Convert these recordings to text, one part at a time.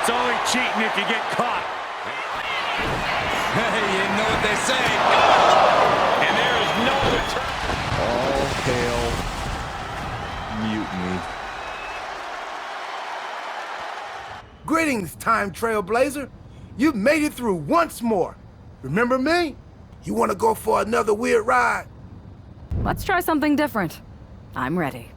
It's only cheating if you get caught. Hey, you know what they say. And there is no return. All hail mutiny. Greetings, Time Trailblazer. You've made it through once more. Remember me? You want to go for another weird ride? Let's try something different. I'm ready.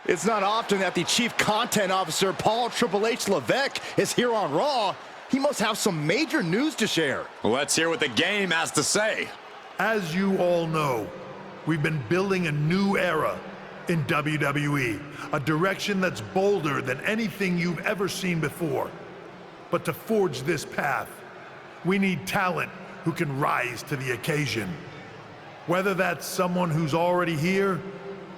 It's not often that the Chief Content Officer, Paul Triple H Levesque, is here on Raw. He must have some major news to share. Let's hear what the game has to say. As you all know, we've been building a new era in WWE, a direction that's bolder than anything you've ever seen before. But to forge this path, we need talent who can rise to the occasion. Whether that's someone who's already here,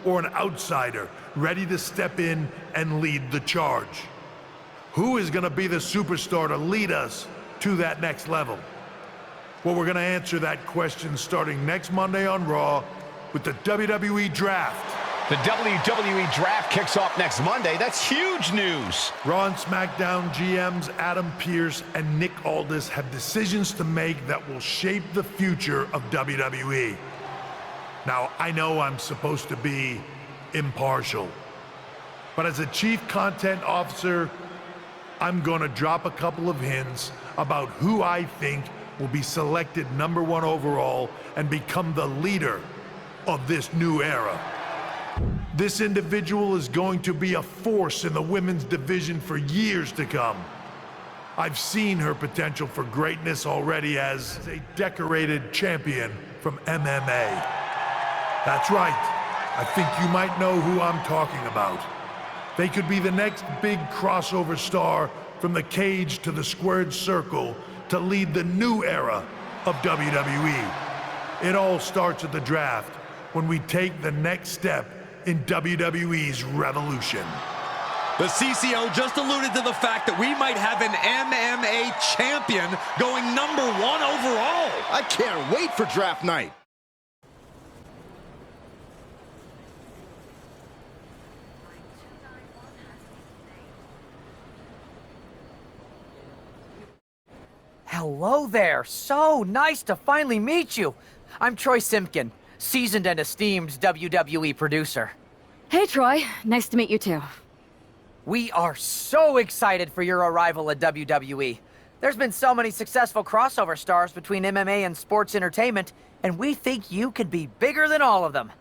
or an outsider ready to step in and lead the charge. Who is gonna be the superstar to lead us to that next level? Well, we're gonna answer that question starting next Monday on Raw with the WWE Draft. The WWE Draft kicks off next Monday. That's huge news. Raw and SmackDown GMs Adam Pearce and Nick Aldis have decisions to make that will shape the future of WWE. Now, I know I'm supposed to be impartial, but as a Chief Content Officer, I'm gonna drop a couple of hints about who I think will be selected #1 overall and become the leader of this new era. This individual is going to be a force in the women's division for years to come. I've seen her potential for greatness already as a decorated champion from MMA. That's right. I think you might know who I'm talking about. They could be the next big crossover star from the cage to the squared circle to lead the new era of WWE. It all starts at the draft when we take the next step in WWE's revolution. The CCO just alluded to the fact that we might have an MMA champion going #1 overall. I can't wait for draft night. Hello there. So nice to finally meet you. I'm Troy Simpkin, seasoned and esteemed WWE producer. Hey, Troy. Nice to meet you too. We are so excited for your arrival at WWE. There's been so many successful crossover stars between MMA and sports entertainment, and we think you could be bigger than all of them.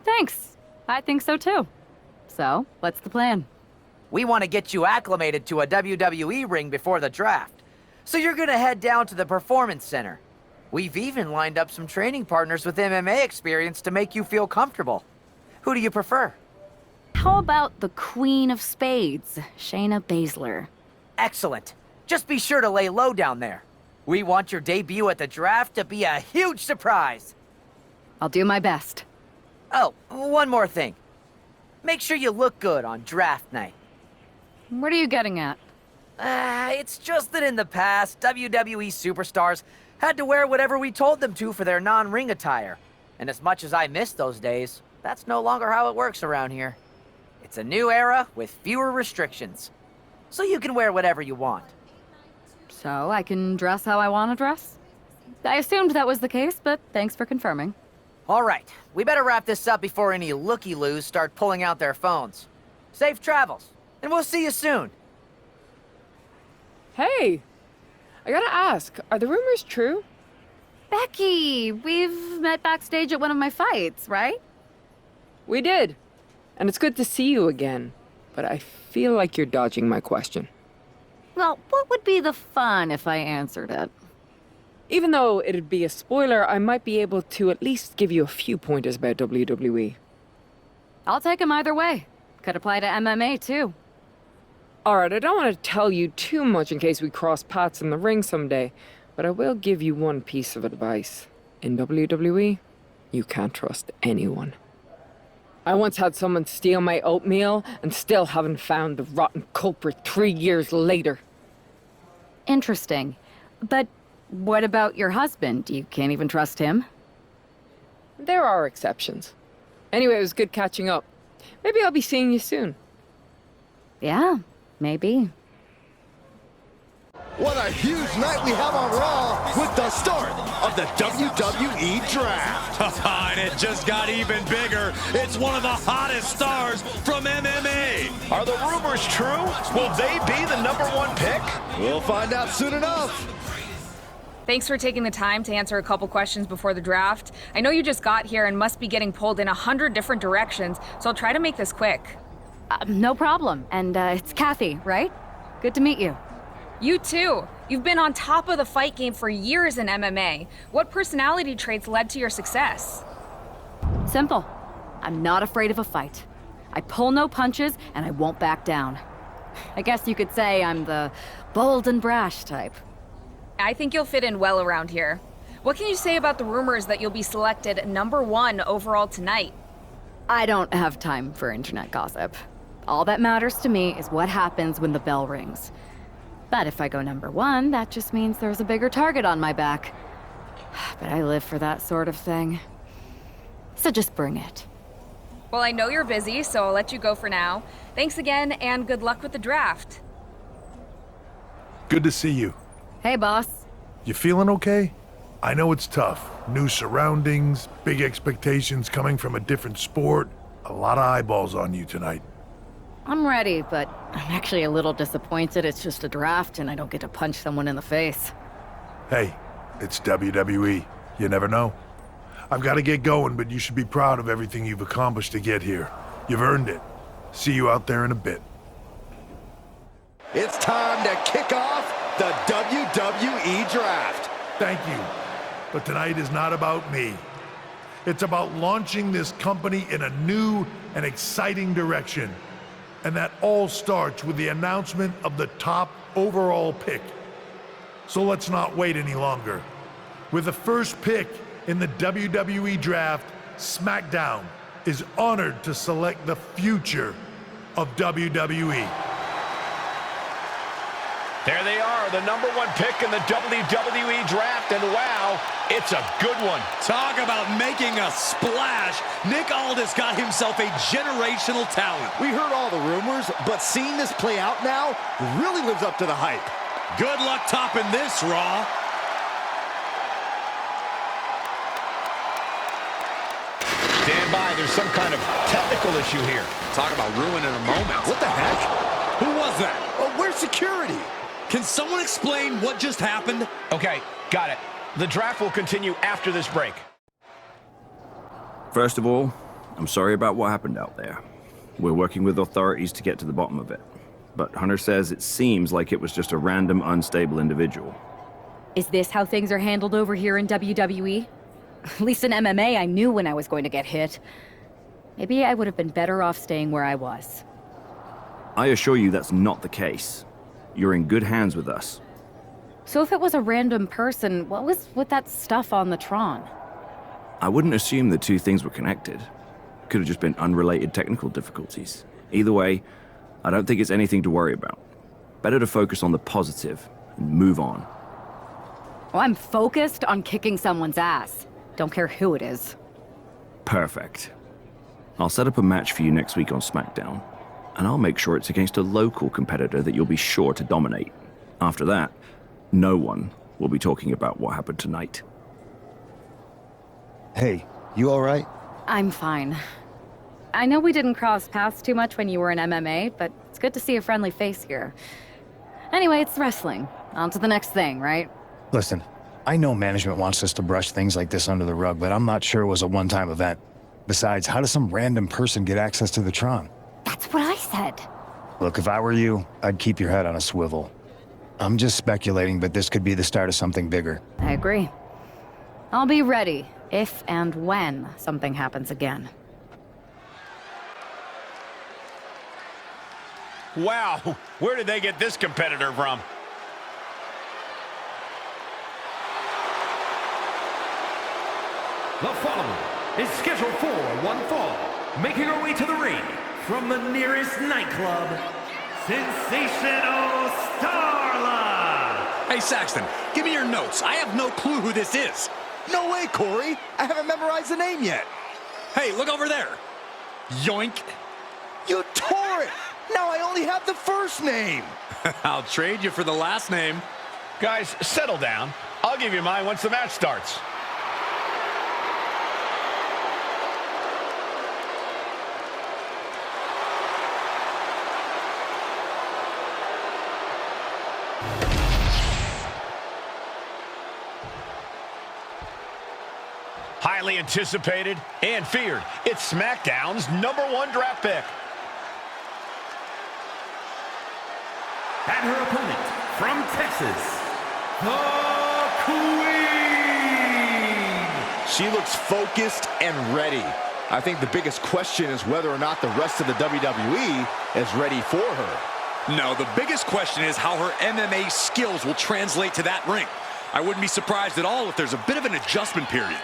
Thanks. I think so too. So, what's the plan? We want to get you acclimated to a WWE ring before the draft. So you're gonna head down to the Performance Center. We've even lined up some training partners with MMA experience to make you feel comfortable. Who do you prefer? How about the Queen of Spades, Shayna Baszler? Excellent. Just be sure to lay low down there. We want your debut at the draft to be a huge surprise. I'll do my best. Oh, one more thing. Make sure you look good on draft night. What are you getting at? It's just that in the past, WWE superstars had to wear whatever we told them to for their non-ring attire. And as much as I miss those days, that's no longer how it works around here. It's a new era with fewer restrictions. So you can wear whatever you want. So I can dress how I want to dress? I assumed that was the case, but thanks for confirming. All right, we better wrap this up before any looky-loos start pulling out their phones. Safe travels, and we'll see you soon. Hey, I gotta ask, are the rumors true? Becky, we've met backstage at one of my fights, right? We did, and it's good to see you again, but I feel like you're dodging my question. Well, what would be the fun if I answered it? Even though it'd be a spoiler, I might be able to at least give you a few pointers about WWE. I'll take them either way. Could apply to MMA, too. Alright, I don't want to tell you too much in case we cross paths in the ring someday, but I will give you one piece of advice. In WWE, you can't trust anyone. I once had someone steal my oatmeal and still haven't found the rotten culprit 3 years later. Interesting. But what about your husband? You can't even trust him? There are exceptions. Anyway, it was good catching up. Maybe I'll be seeing you soon. Yeah, maybe. What a huge night we have on Raw with the start of the WWE Draft. And it just got even bigger. It's one of the hottest stars from MMA. Are the rumors true? Will they be the #1 pick? We'll find out soon enough. Thanks for taking the time to answer a couple questions before the draft. I know you just got here and must be getting pulled in 100 different directions, so I'll try to make this quick. No problem. And it's Kathy, right? Good to meet you. You too. You've been on top of the fight game for years in MMA. What personality traits led to your success? Simple. I'm not afraid of a fight. I pull no punches, and I won't back down. I guess you could say I'm the bold and brash type. I think you'll fit in well around here. What can you say about the rumors that you'll be selected #1 overall tonight? I don't have time for internet gossip. All that matters to me is what happens when the bell rings. But if I go #1, that just means there's a bigger target on my back. But I live for that sort of thing. So just bring it. Well, I know you're busy, so I'll let you go for now. Thanks again, and good luck with the draft. Good to see you. Hey, boss. You feeling okay? I know it's tough. New surroundings, big expectations coming from a different sport. A lot of eyeballs on you tonight. I'm ready, but I'm actually a little disappointed it's just a draft and I don't get to punch someone in the face. Hey, it's WWE. You never know. I've got to get going, but you should be proud of everything you've accomplished to get here. You've earned it. See you out there in a bit. It's time to kick off the WWE Draft. Thank you. But tonight is not about me. It's about launching this company in a new and exciting direction. And that all starts with the announcement of the top overall pick. So let's not wait any longer. With the first pick in the WWE Draft, SmackDown is honored to select the future of WWE. There they are, the #1 pick in the WWE Draft, and wow, it's a good one. Talk about making a splash. Nick Aldis got himself a generational talent. We heard all the rumors, but seeing this play out now really lives up to the hype. Good luck topping this, Raw. Stand by, there's some kind of technical issue here. Talk about ruining a moment. What the heck? Who was that? Oh, where's security? Can someone explain what just happened? Okay, got it. The draft will continue after this break. First of all, I'm sorry about what happened out there. We're working with authorities to get to the bottom of it. But Hunter says it seems like it was just a random, unstable individual. Is this how things are handled over here in WWE? At least in MMA, I knew when I was going to get hit. Maybe I would have been better off staying where I was. I assure you that's not the case. You're in good hands with us. So if it was a random person, what was with that stuff on the Tron? I wouldn't assume the two things were connected. Could have just been unrelated technical difficulties. Either way, I don't think it's anything to worry about. Better to focus on the positive and move on. Well, I'm focused on kicking someone's ass. Don't care who it is. Perfect. I'll set up a match for you next week on SmackDown, and I'll make sure it's against a local competitor that you'll be sure to dominate. After that, no one will be talking about what happened tonight. Hey, you all right? I'm fine. I know we didn't cross paths too much when you were in MMA, but it's good to see a friendly face here. Anyway, it's wrestling. On to the next thing, right? Listen, I know management wants us to brush things like this under the rug, but I'm not sure it was a one-time event. Besides, how does some random person get access to the Tron? That's what I said. Look, if I were you, I'd keep your head on a swivel. I'm just speculating, but this could be the start of something bigger. I agree. I'll be ready if and when something happens again. Wow, where did they get this competitor from? The following is scheduled for one fall, making her way to the ring from the nearest nightclub, Sensational Starla! Hey, Saxton, give me your notes. I have no clue who this is. No way, Corey. I haven't memorized the name yet. Hey, look over there. Yoink. You tore it! Now I only have the first name! I'll trade you for the last name. Guys, settle down. I'll give you mine once the match starts. Highly anticipated and feared. It's SmackDown's #1 draft pick. And her opponent, from Texas, the Queen! She looks focused and ready. I think the biggest question is whether or not the rest of the WWE is ready for her. No, the biggest question is how her MMA skills will translate to that ring. I wouldn't be surprised at all if there's a bit of an adjustment period.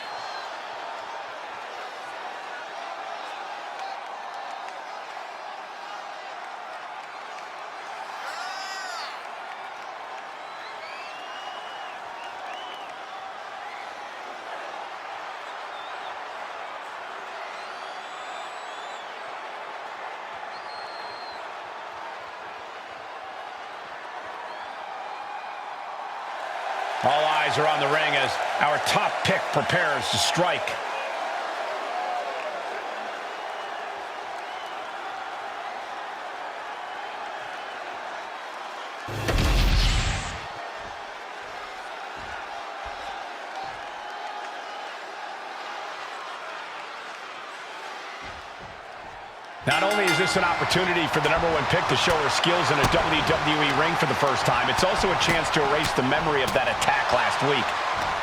All eyes are on the ring as our top pick prepares to strike. Not only is this an opportunity for the #1 pick to show her skills in a WWE ring for the first time, it's also a chance to erase the memory of that attack last week.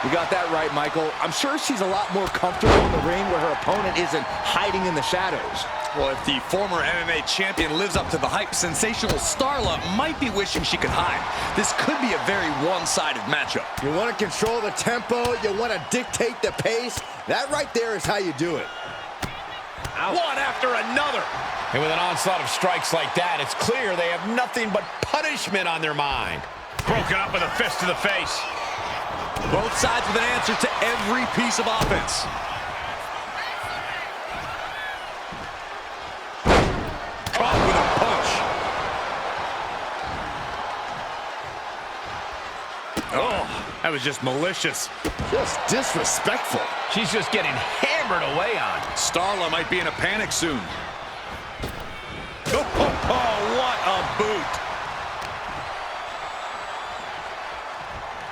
You got that right, Michael. I'm sure she's a lot more comfortable in the ring where her opponent isn't hiding in the shadows. Well, if the former MMA champion lives up to the hype, sensational Starla might be wishing she could hide. This could be a very one-sided matchup. You want to control the tempo, you want to dictate the pace. That right there is how you do it. One after another. And with an onslaught of strikes like that, it's clear they have nothing but punishment on their mind. Broken up with a fist to the face. Both sides with an answer to every piece of offense. Caught with a punch. Oh, that was just malicious. Just disrespectful. She's just getting hammered away on. Starla might be in a panic soon. Oh, what a boot.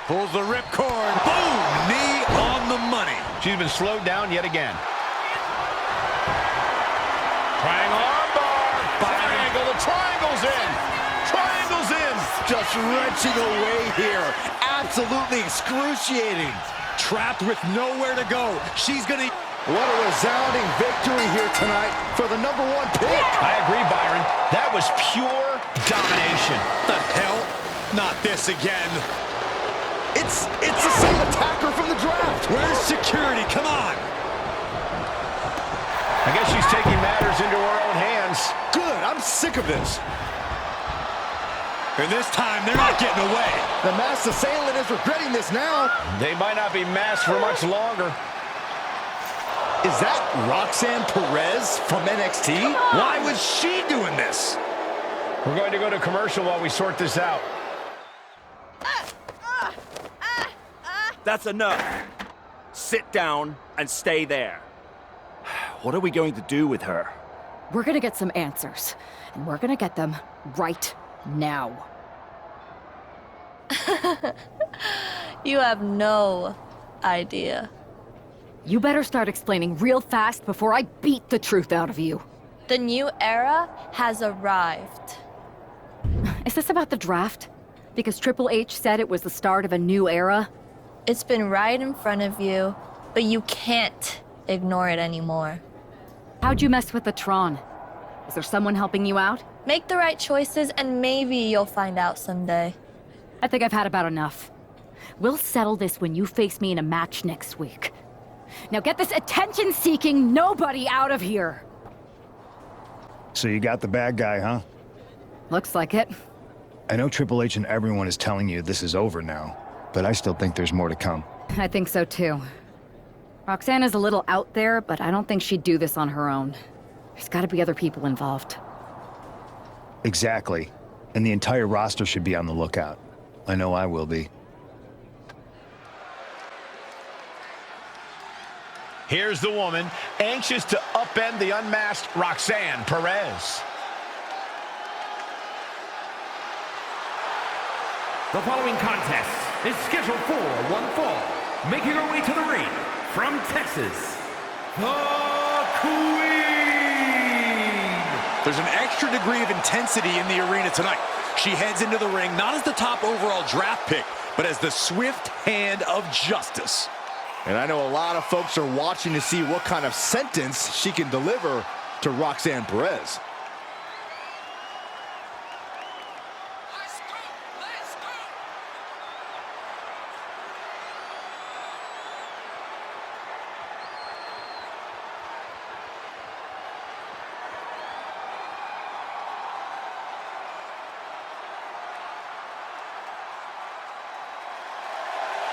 Pulls the ripcord. Boom! Knee on the money. She's been slowed down yet again. Triangle armbar. Triangle. The triangle's in. Triangle's in. Just wrenching away here. Absolutely excruciating. Trapped with nowhere to go. She's gonna... What a resounding victory here tonight for the #1 pick. I agree, Byron. That was pure domination. The hell? Not this again. It's the same attacker from the draft. Where's security? Come on. I guess she's taking matters into her own hands. Good. I'm sick of this. And this time, they're not getting away. The masked assailant is regretting this now. They might not be masked for much longer. Is that Roxanne Perez from NXT? Why was she doing this? We're going to go to commercial while we sort this out. That's enough. Sit down and stay there. What are we going to do with her? We're gonna get some answers, and we're gonna get them right now. You have no idea. You better start explaining real fast before I beat the truth out of you. The new era has arrived. Is this about the draft? Because Triple H said it was the start of a new era? It's been right in front of you, but you can't ignore it anymore. How'd you mess with the Tron? Is there someone helping you out? Make the right choices and maybe you'll find out someday. I think I've had about enough. We'll settle this when you face me in a match next week. Now get this attention-seeking nobody out of here! So you got the bad guy, huh? Looks like it. I know Triple H and everyone is telling you this is over now, but I still think there's more to come. I think so too. Roxanne is a little out there, but I don't think she'd do this on her own. There's gotta be other people involved. Exactly. And the entire roster should be on the lookout. I know I will be. Here's the woman, anxious to upend the unmasked Roxanne Perez. The following contest is scheduled for one fall. Making her way to the ring from Texas, the Queen! There's an extra degree of intensity in the arena tonight. She heads into the ring not as the top overall draft pick, but as the swift hand of justice. And I know a lot of folks are watching to see what kind of sentence she can deliver to Roxanne Perez.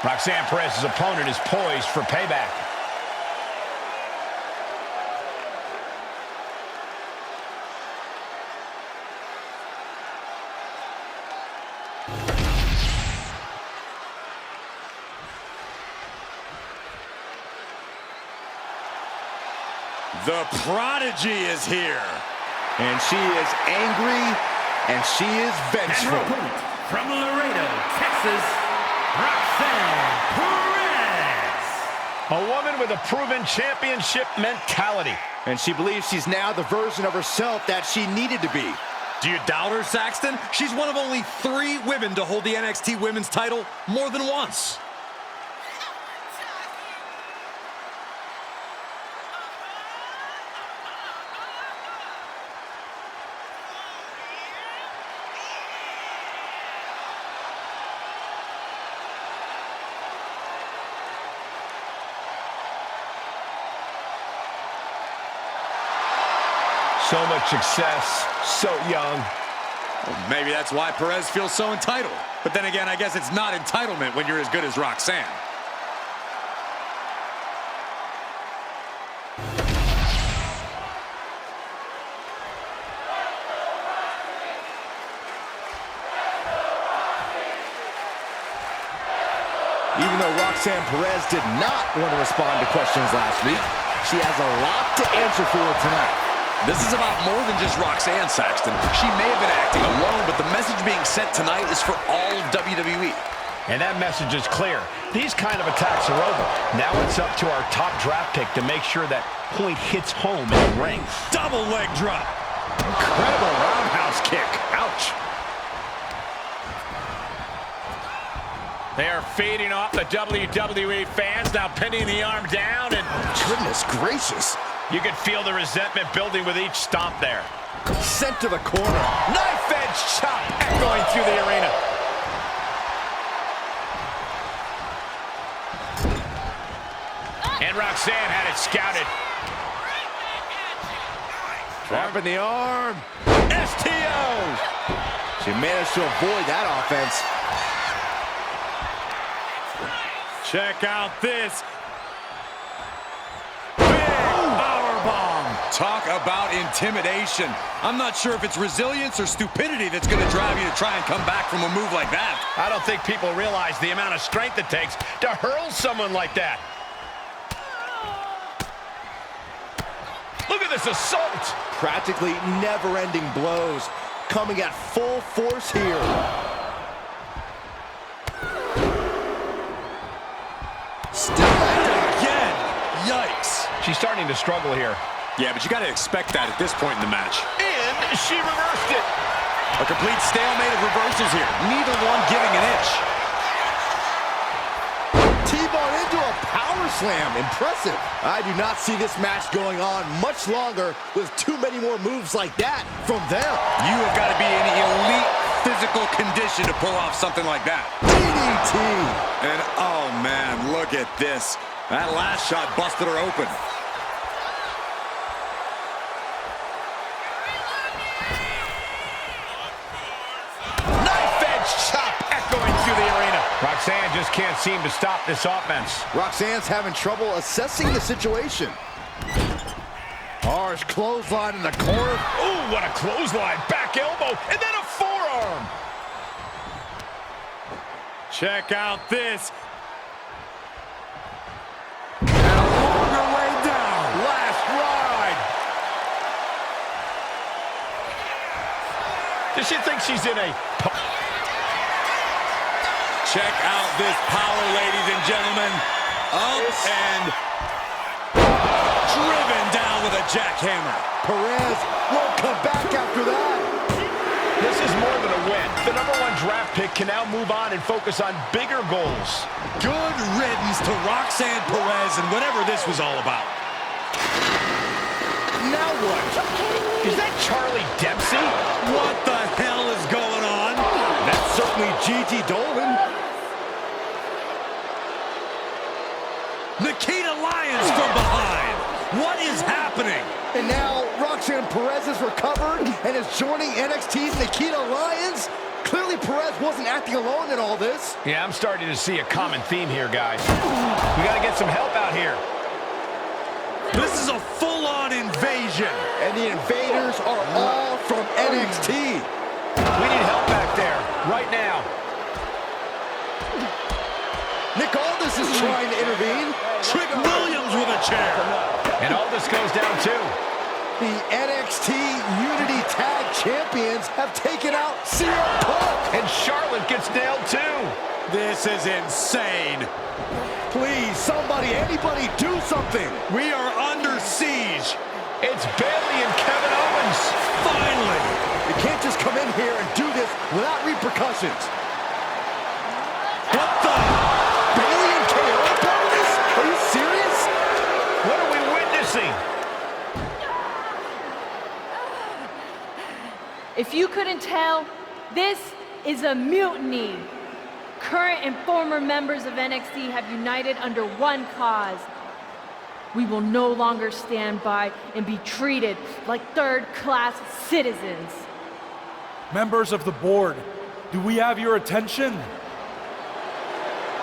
Roxanne Perez's opponent is poised for payback. The prodigy is here. And she is angry, and she is vengeful. And her opponent from Laredo, Texas, Roxanne Perez. A woman with a proven championship mentality. And she believes she's now the version of herself that she needed to be. Do you doubt her, Saxton? She's one of only 3 women to hold the NXT Women's title more than once. So much success, so young. Well, maybe that's why Perez feels so entitled. But then again, I guess it's not entitlement when you're as good as Roxanne. Even though Roxanne Perez did not want to respond to questions last week, she has a lot to answer for tonight. This is about more than just Roxanne, Saxton. She may have been acting alone, but the message being sent tonight is for all of WWE. And that message is clear. These kind of attacks are over. Now it's up to our top draft pick to make sure that point hits home in the ring. Double leg drop. Incredible roundhouse kick. Ouch. They are feeding off the WWE fans, now pinning the arm down, and goodness gracious. You can feel the resentment building with each stomp there. Sent to the corner. Knife edge chop echoing through the arena. And Roxanne had it scouted. Trap in the arm. STO! She managed to avoid that offense. Check out this. Powerbomb. Talk about intimidation. I'm not sure if it's resilience or stupidity that's going to drive you to try and come back from a move like that. I don't think people realize the amount of strength it takes to hurl someone like that. Look at this assault. Practically never-ending blows coming at full force here. Still active again. Yikes. She's starting to struggle here. Yeah, but you got to expect that at this point in the match. And she reversed it. A complete stalemate of reversals here. Neither one giving an inch. T-bar into a power slam. Impressive. I do not see this match going on much longer with too many more moves like that from them. You have got to be in elite physical condition to pull off something like that. DDT. And oh man, look at this. That last shot busted her open. Knife edge chop echoing through the arena. Roxanne just can't seem to stop this offense. Roxanne's having trouble assessing the situation. Harsh clothesline in the corner. Ooh, what a clothesline. Back back elbow, and then a forearm. Check out this. And a longer way down. Last ride. Does she think she's in a... Check out this power, ladies and gentlemen. Up and driven down with a jackhammer. Perez won't come back after that. This is more than a win. The #1 draft pick can now move on and focus on bigger goals. Good riddance to Roxanne Perez and whatever this was all about. Now what? Is that Charlie Dempsey? What the hell is going on? That's certainly Gigi Dolan. Nikita Lyons from behind. What is happening? And now Roxanne Perez is recovered and is joining NXT's Nikita Lyons. Clearly Perez wasn't acting alone in all this. Yeah, I'm starting to see a common theme here, guys. We got to get some help out here. This is a full-on invasion. And the invaders are all from NXT. We need help back there, right now. Nick Aldis is trying to intervene. Trick Williams with a chair. And Aldis goes down too. The NXT Unity Tag Champions have taken out CM Punk. And Charlotte gets nailed too. This is insane. Please, somebody, anybody, do something. We are under siege. It's Bayley and Kevin Owens. Finally. You can't just come in here and do this without repercussions. What the? Bayley and KO part of this? Are you serious? What are we witnessing? If you couldn't tell, this is a mutiny. Current and former members of NXT have united under one cause. We will no longer stand by and be treated like third-class citizens. Members of the board, do we have your attention?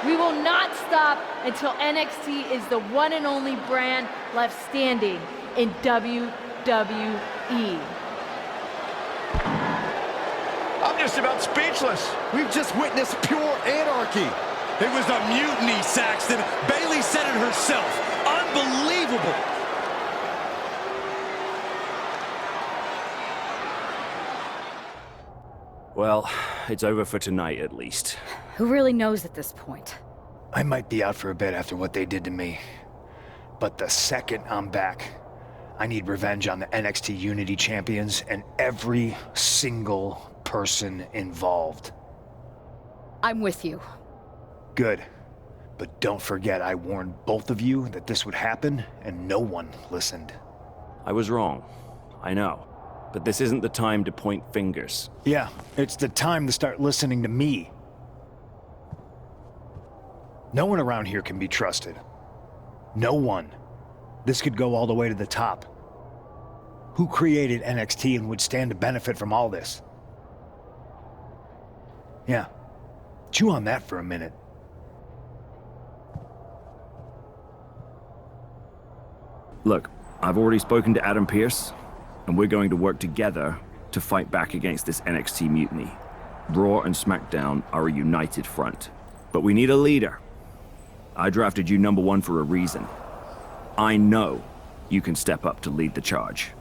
We will not stop until NXT is the one and only brand left standing in WWE. I'm just about speechless. We've just witnessed pure anarchy. It was a mutiny, Saxton. Bayley said it herself. Unbelievable. Well, it's over for tonight at least. Who really knows at this point? I might be out for a bit after what they did to me. But the second I'm back, I need revenge on the NXT Unity Champions and every single person involved. I'm with you. Good. But don't forget I warned both of you that this would happen, and no one listened. I was wrong. I know. But this isn't the time to point fingers. Yeah, it's the time to start listening to me. No one around here can be trusted. No one. This could go all the way to the top. Who created NXT and would stand to benefit from all this? Yeah. Chew on that for a minute. Look, I've already spoken to Adam Pearce, and we're going to work together to fight back against this NXT mutiny. Raw and SmackDown are a united front. But we need a leader. I drafted you #1 for a reason. I know you can step up to lead the charge.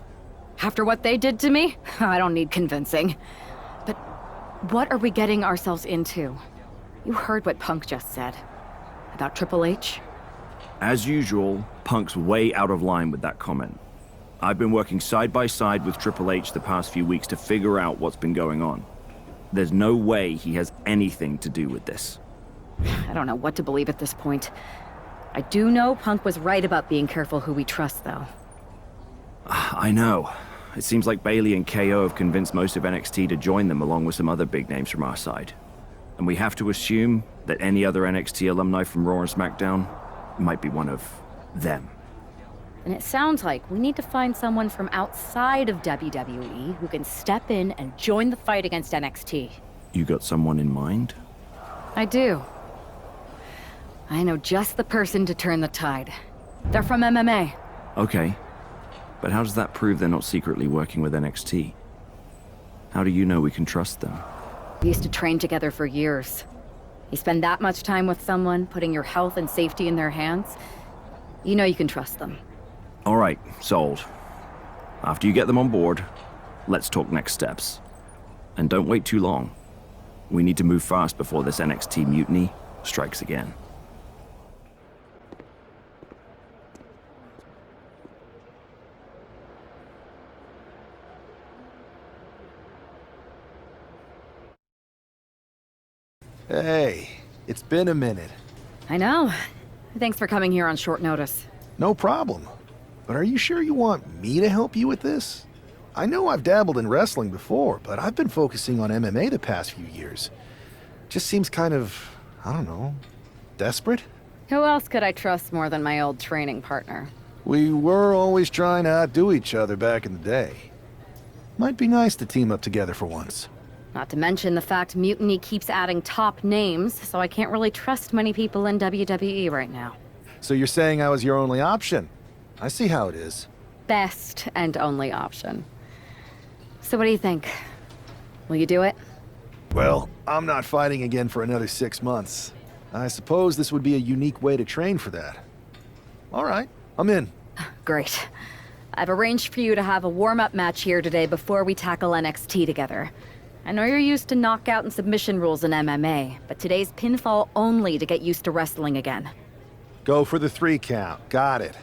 After what they did to me, I don't need convincing. But what are we getting ourselves into? You heard what Punk just said. About Triple H? As usual, Punk's way out of line with that comment. I've been working side by side with Triple H the past few weeks to figure out what's been going on. There's no way he has anything to do with this. I don't know what to believe at this point. I do know Punk was right about being careful who we trust, though. I know. It seems like Bayley and KO have convinced most of NXT to join them along with some other big names from our side. And we have to assume that any other NXT alumni from Raw and SmackDown might be one of them. And it sounds like we need to find someone from outside of WWE who can step in and join the fight against NXT. You got someone in mind? I do. I know just the person to turn the tide. They're from MMA. Okay. But how does that prove they're not secretly working with NXT? How do you know we can trust them? We used to train together for years. You spend that much time with someone, putting your health and safety in their hands, you know you can trust them. All right, sold. After you get them on board, let's talk next steps. And don't wait too long. We need to move fast before this NXT mutiny strikes again. Hey, it's been a minute. I know. Thanks for coming here on short notice. No problem. But are you sure you want me to help you with this? I know I've dabbled in wrestling before, but I've been focusing on MMA the past few years. Just seems kind of, I don't know, desperate? Who else could I trust more than my old training partner? We were always trying to outdo each other back in the day. Might be nice to team up together for once. Not to mention the fact Mutiny keeps adding top names, so I can't really trust many people in WWE right now. So you're saying I was your only option? I see how it is. Best and only option. So what do you think? Will you do it? Well, I'm not fighting again for another 6 months. I suppose this would be a unique way to train for that. All right, I'm in. Great. I've arranged for you to have a warm-up match here today before we tackle NXT together. I know you're used to knockout and submission rules in MMA, but today's pinfall only to get used to wrestling again. Go for the 3 count. Got it.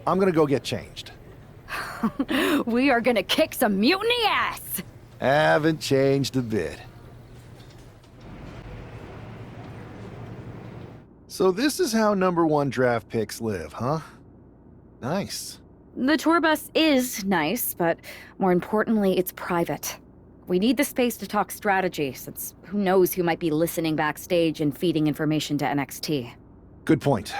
I'm gonna go get changed. We are gonna kick some mutiny ass! Haven't changed a bit. So this is how #1 draft picks live, huh? Nice. The tour bus is nice, but more importantly, it's private. We need the space to talk strategy, since who knows who might be listening backstage and feeding information to NXT. Good point.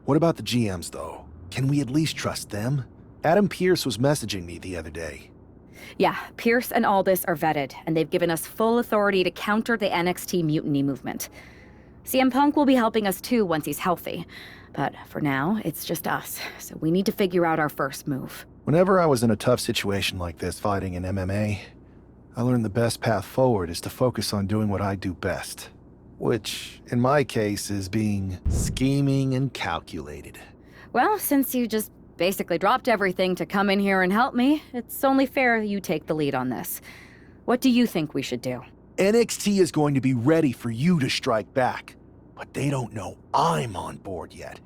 What about the GMs, though? Can we at least trust them? Adam Pearce was messaging me the other day. Yeah, Pierce and Aldis are vetted, and they've given us full authority to counter the NXT mutiny movement. CM Punk will be helping us too once he's healthy. But for now, it's just us, so we need to figure out our first move. Whenever I was in a tough situation like this fighting in MMA, I learned the best path forward is to focus on doing what I do best. Which, in my case, is being scheming and calculated. Well, since you just basically dropped everything to come in here and help me, it's only fair you take the lead on this. What do you think we should do? NXT is going to be ready for you to strike back, but they don't know I'm on board yet.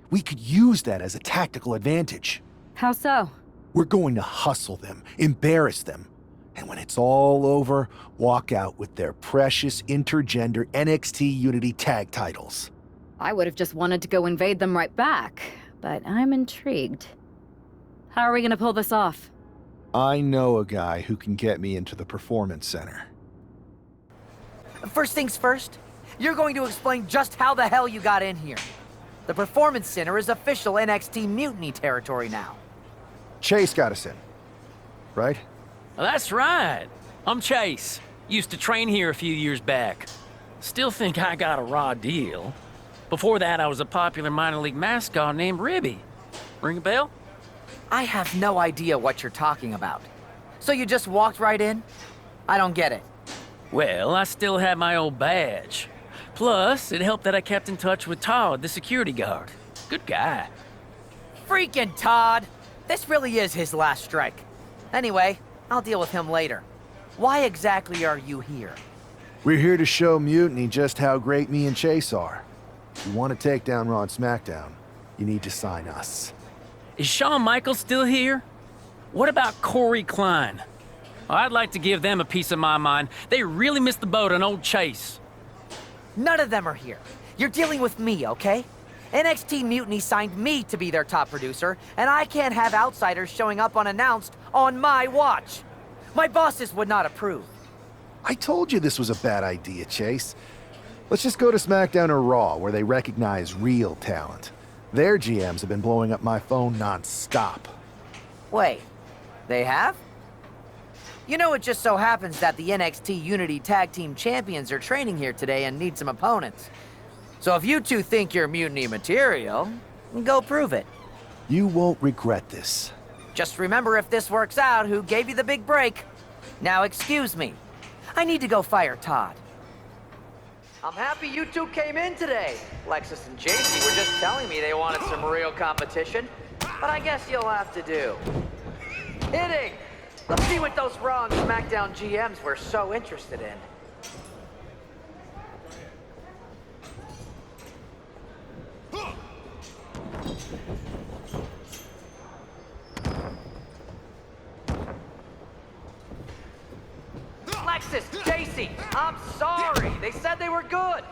We could use that as a tactical advantage. How so? We're going to hustle them, embarrass them, and when it's all over, walk out with their precious intergender NXT Unity tag titles. I would have just wanted to go invade them right back, but I'm intrigued. How are we gonna pull this off? I know a guy who can get me into the Performance Center. First things first, you're going to explain just how the hell you got in here. The Performance Center is official NXT Mutiny territory now. Chase got us in, right? That's right. I'm Chase. Used to train here a few years back. Still think I got a raw deal. Before that, I was a popular minor league mascot named Ribby. Ring a bell? I have no idea what you're talking about. So you just walked right in? I don't get it. Well, I still had my old badge. Plus, it helped that I kept in touch with Todd, the security guard. Good guy. Freaking Todd! This really is his last strike. Anyway, I'll deal with him later. Why exactly are you here? We're here to show Mutiny just how great me and Chase are. If you want to take down Raw and SmackDown, you need to sign us. Is Shawn Michaels still here? What about Corey Klein? I'd like to give them a piece of my mind. They really missed the boat on old Chase. None of them are here. You're dealing with me, okay? NXT Mutiny signed me to be their top producer, and I can't have outsiders showing up unannounced on my watch. My bosses would not approve. I told you this was a bad idea, Chase. Let's just go to SmackDown or Raw, where they recognize real talent. Their GMs have been blowing up my phone non-stop. Wait, they have? You know, it just so happens that the NXT Unity Tag Team Champions are training here today and need some opponents. So if you two think you're Mutiny material, go prove it. You won't regret this. Just remember, if this works out, who gave you the big break? Now excuse me. I need to go fire Todd. I'm happy you two came in today. Lexus and JC were just telling me they wanted some real competition. But I guess you'll have to do. Hitting! Let's see what those Raw and SmackDown GMs were so interested in. Lexus, JC, I'm sorry. They said they were good.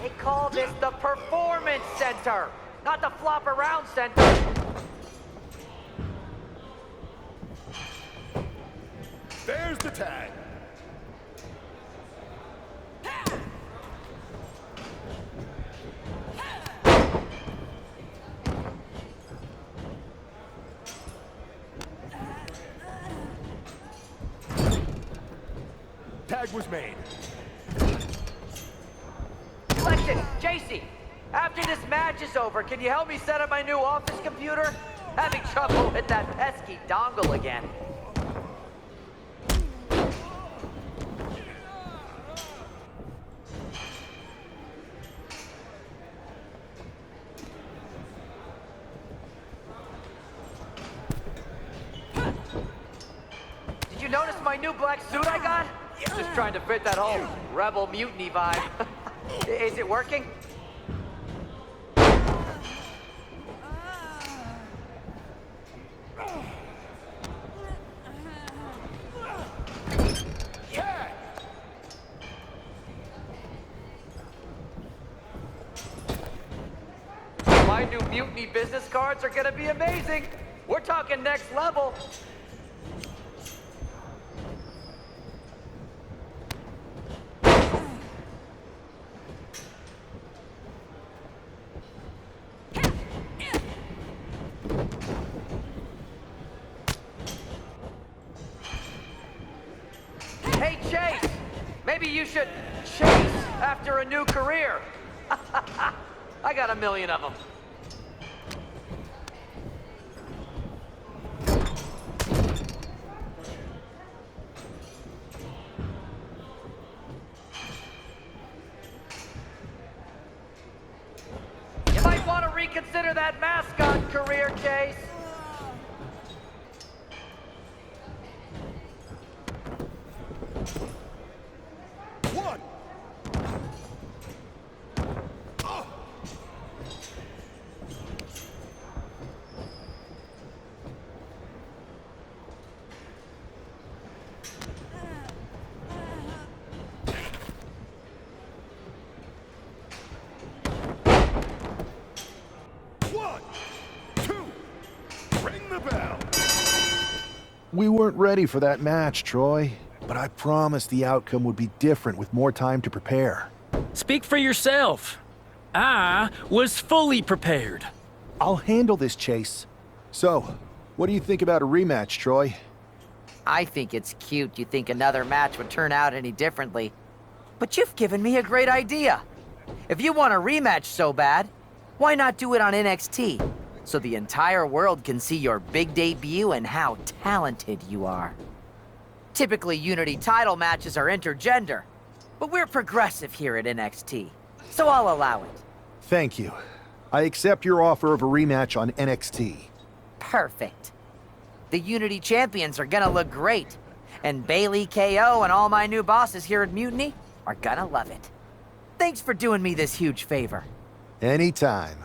They call this the Performance Center, not the Flop Around Center. There's the tag. Tag was made. Lexus, JC, after this match is over, can you help me set up my new office computer? Having trouble with that pesky dongle again. Did you notice my new black suit I got? Just trying to fit that whole rebel mutiny vibe. Is it working? My new mutiny business cards are gonna be amazing. We're talking next level. Hey, Chase! Maybe you should chase after a new career. I got a million of them. You might want to reconsider that mascot career, Chase. One. One, two, ring the bell. We weren't ready for that match, Troy, but I promised the outcome would be different with more time to prepare. Speak for yourself. I was fully prepared. I'll handle this, Chase. So, what do you think about a rematch, Troy? I think it's cute you think another match would turn out any differently. But you've given me a great idea. If you want a rematch so bad, why not do it on NXT? So the entire world can see your big debut and how talented you are. Typically, Unity title matches are intergender, but we're progressive here at NXT, so I'll allow it. Thank you. I accept your offer of a rematch on NXT. Perfect. The Unity champions are gonna look great, and Bailey, KO, and all my new bosses here at Mutiny are gonna love it. Thanks for doing me this huge favor. Anytime.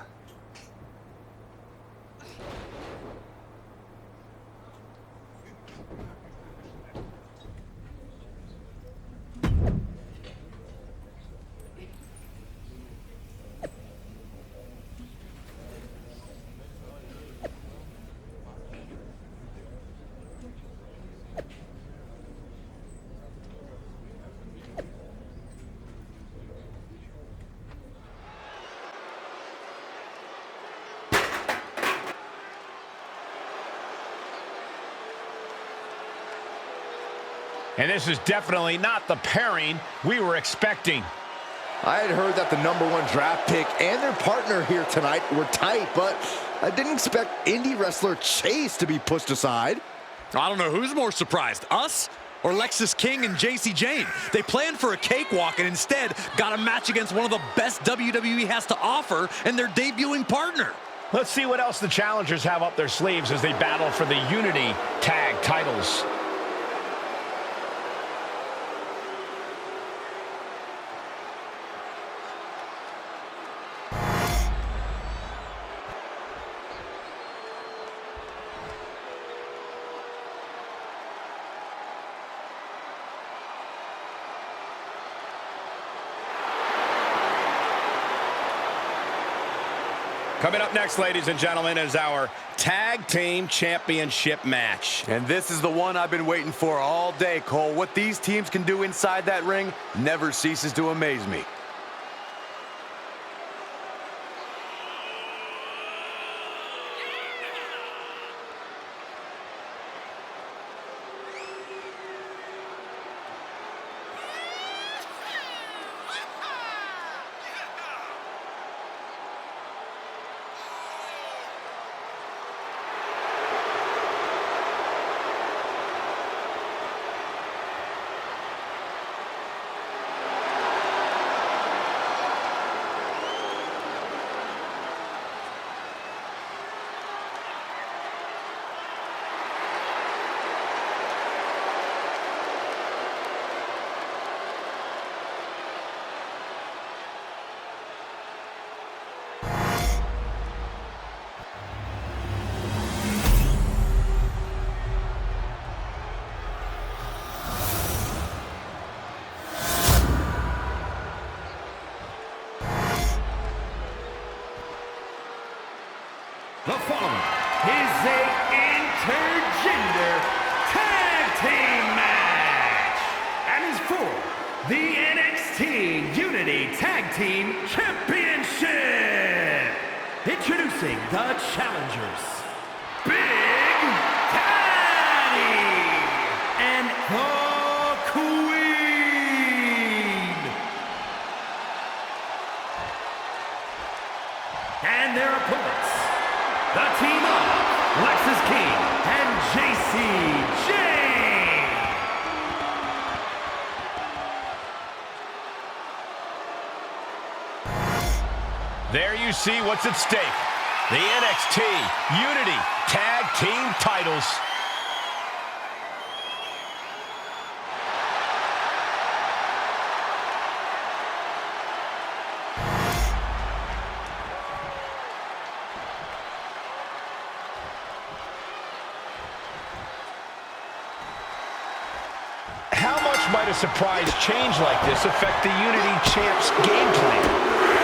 And this is definitely not the pairing we were expecting. I had heard that the #1 draft pick and their partner here tonight were tight, but I didn't expect indie wrestler Chase to be pushed aside. I don't know who's more surprised, us or Lexis King and JC Jane. They planned for a cakewalk and instead got a match against one of the best WWE has to offer and their debuting partner. Let's see what else the challengers have up their sleeves as they battle for the Unity Tag titles. Coming up next, ladies and gentlemen, is our Tag Team Championship match. And this is the one I've been waiting for all day, Cole. What these teams can do inside that ring never ceases to amaze me. The following is a intergender tag team match and is for the NXT Unity Tag Team Championship. Introducing the challengers, Big Daddy and the Queen. And their opponents, the team of Lexis King and JC Jane. There you see what's at stake. The NXT Unity Tag Team titles. How much might a surprise change like this affect the Unity Champ's game plan?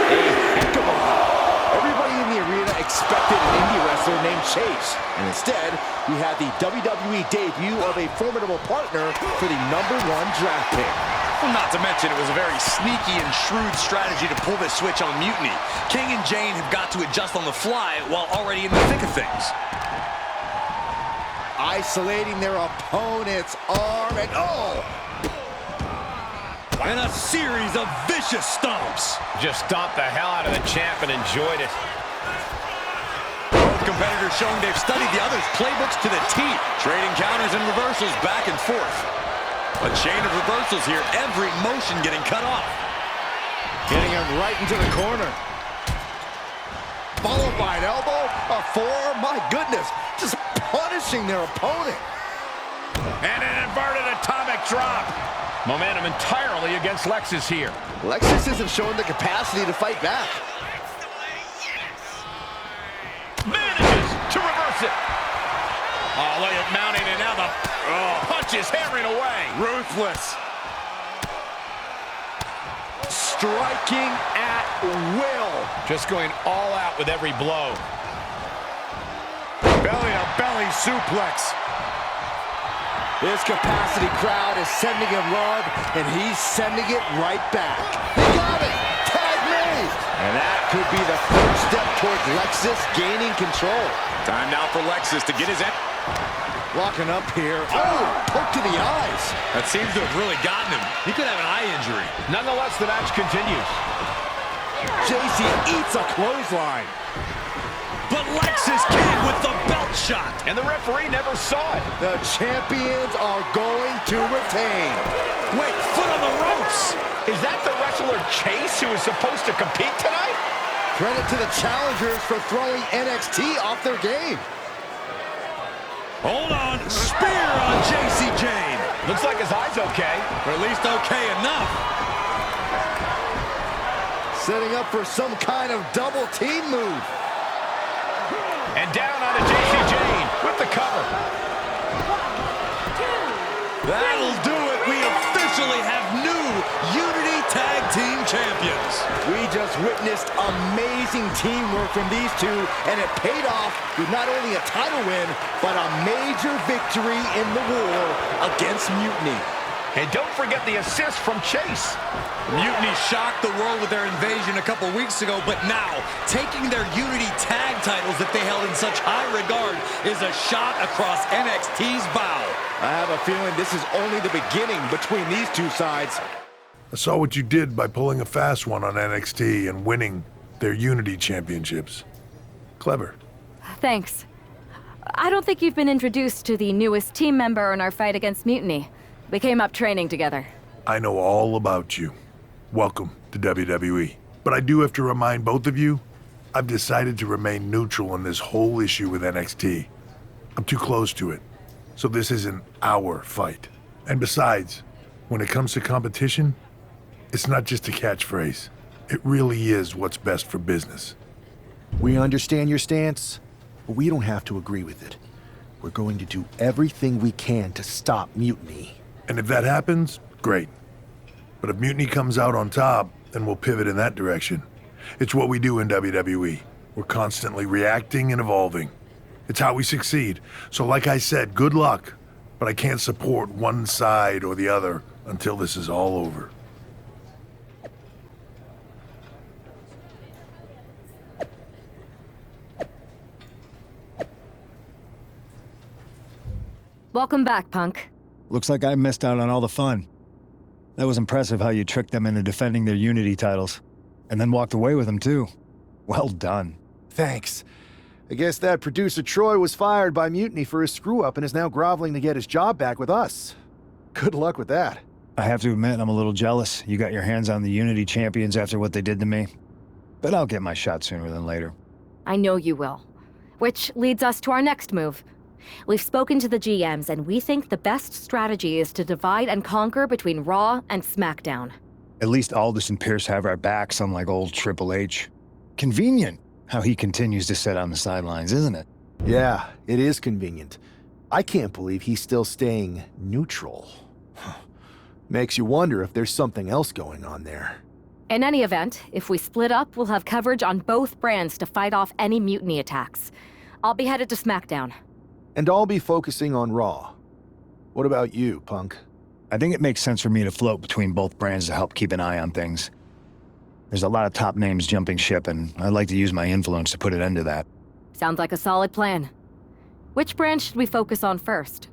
A heck of a lot. Everybody in the arena expected an indie wrestler named Chase, and instead, we had the WWE debut of a formidable partner for the #1 draft pick. Well, not to mention, it was a very sneaky and shrewd strategy to pull this switch on Mutiny. King and Jane have got to adjust on the fly while already in the thick of things. Isolating their opponent's arm and and a series of vicious stomps. Just stomped the hell out of the champ and enjoyed it. Both competitors showing they've studied the other's playbooks to the T, trading counters and reversals back and forth. A chain of reversals here, every motion getting cut off. Getting him right into the corner. Followed by an elbow, a forearm, my goodness, just punishing their opponent. And an inverted atomic drop. Momentum entirely against Lexis here. Lexis isn't showing the capacity to fight back. Manages to reverse it. Oh, look at mounting, and now the punch is hammering away. Ruthless. Striking at will. Just going all out with every blow. Belly-to-belly suplex. This capacity crowd is sending him love, and he's sending it right back. He got it! Tag made! And that could be the first step towards Lexis gaining control. Time now for Lexis to get his... Locking up here. Oh, poke to the eyes. That seems to have really gotten him. He could have an eye injury. Nonetheless, the match continues. JC eats a clothesline. But Lexis King with the belt shot. And the referee never saw it. The champions are going to retain. Wait, foot on the ropes. Is that the wrestler Chase who is supposed to compete tonight? Credit to the challengers for throwing NXT off their game. Hold on. Spear on JC Jane. Looks like his eye's okay. Or at least okay enough. Setting up for some kind of double team move. And down onto JC Jane with the cover. That'll do it. We officially have new Unity Tag Team Champions. We just witnessed amazing teamwork from these two, and it paid off with not only a title win, but a major victory in the war against Mutiny. And don't forget the assist from Chase. Mutiny shocked the world with their invasion a couple weeks ago, but now, taking their Unity tag titles that they held in such high regard is a shot across NXT's bow. I have a feeling this is only the beginning between these two sides. I saw what you did by pulling a fast one on NXT and winning their Unity championships. Clever. Thanks. I don't think you've been introduced to the newest team member in our fight against Mutiny. We came up training together. I know all about you. Welcome to WWE. But I do have to remind both of you, I've decided to remain neutral in this whole issue with NXT. I'm too close to it. So this isn't our fight. And besides, when it comes to competition, it's not just a catchphrase. It really is what's best for business. We understand your stance, but we don't have to agree with it. We're going to do everything we can to stop Mutiny. And if that happens, great. But if Mutiny comes out on top, then we'll pivot in that direction. It's what we do in WWE. We're constantly reacting and evolving. It's how we succeed. So like I said, good luck. But I can't support one side or the other until this is all over. Welcome back, Punk. Looks like I missed out on all the fun. That was impressive how you tricked them into defending their Unity titles. And then walked away with them, too. Well done. Thanks. I guess that producer Troy was fired by Mutiny for his screw-up and is now groveling to get his job back with us. Good luck with that. I have to admit, I'm a little jealous. You got your hands on the Unity champions after what they did to me. But I'll get my shot sooner than later. I know you will. Which leads us to our next move. We've spoken to the GMs, and we think the best strategy is to divide and conquer between Raw and SmackDown. At least Aldis and Pierce have our backs, unlike old Triple H. Convenient how he continues to sit on the sidelines, isn't it? Yeah, it is convenient. I can't believe he's still staying neutral. Makes you wonder if there's something else going on there. In any event, if we split up, we'll have coverage on both brands to fight off any Mutiny attacks. I'll be headed to SmackDown. And I'll be focusing on Raw. What about you, Punk? I think it makes sense for me to float between both brands to help keep an eye on things. There's a lot of top names jumping ship, and I'd like to use my influence to put an end to that. Sounds like a solid plan. Which brand should we focus on first?